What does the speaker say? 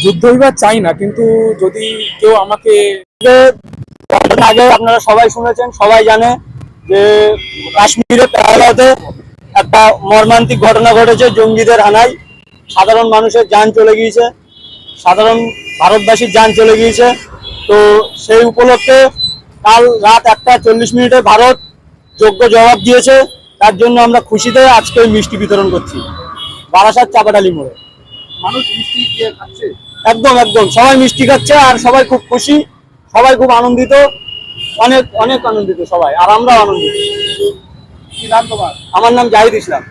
যুদ্ধ বিবাদ চাই না, কিন্তু যদি কেউ আমাকে আগে আপনারা সবাই শুনেছেন, সবাই জানে যে কাশ্মীরে পেহেলগাঁওতে একটা মর্মান্তিক ঘটনা ঘটেছে জঙ্গিদের হানায়। সাধারণ মানুষের যান চলে গিয়েছে, সাধারণ ভারতবাসীর যান চলে গিয়েছে। তো সেই উপলক্ষে কাল রাত 1:40 ভারত যোগ্য জবাব দিয়েছে। তার জন্য আমরা খুশিতে আজকে মিষ্টি বিতরণ করছি বারাসাত চাপাডালি মোড়ে। মানুষ মিষ্টি দিয়ে খাচ্ছে। একদম একদম সবাই মিষ্টি খাচ্ছে আর সবাই খুব খুশি, সবাই খুব আনন্দিত, অনেক অনেক আনন্দিত সবাই, আর আমরাও আনন্দিত। কি নাম তোমার? আমার নাম জাহিদ ইসলাম।